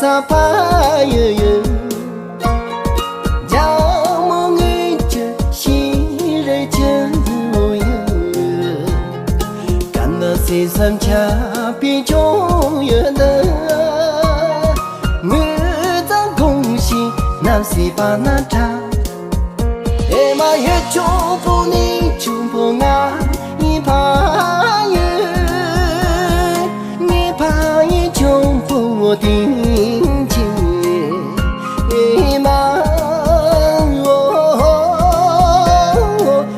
sa pa ye ye ja mo ngi che shi re che wo ye kan na se sam cha pi chong ye de ngue zang gong xi nam si pa na ta e ma ye chong fu ni chung po nga ni pa ye你怕一穷不我定情嘛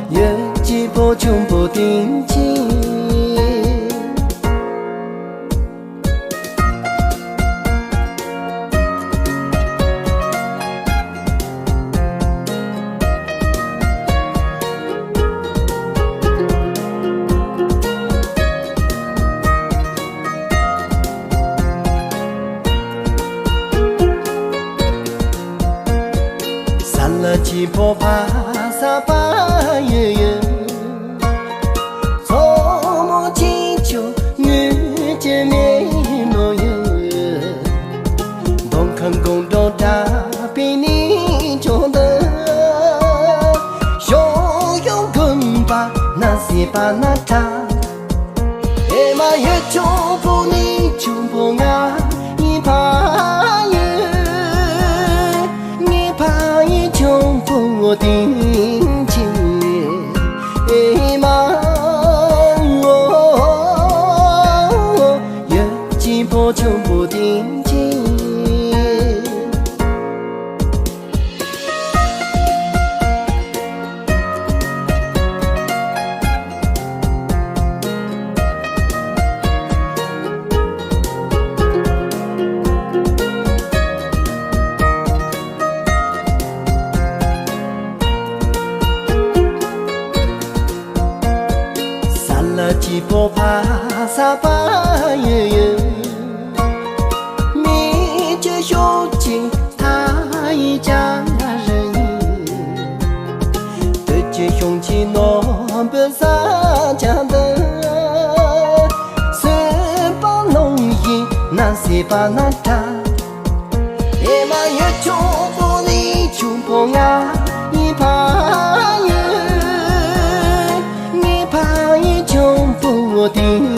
也几波穷不定情几波爬沙巴夜夜，做梦祈求遇见面诺言，东看公都大比你做的，汹涌滚吧那些巴那他，哎妈也祝福你祝福我一怕也。穷不我定情嘛也几波穷不定情几波爬沙巴夜夜，你这兄弟他一家人，对这兄弟诺不撒家的，是把龙衣那些把那他，也嘛也祝福你祝福我一怕。我定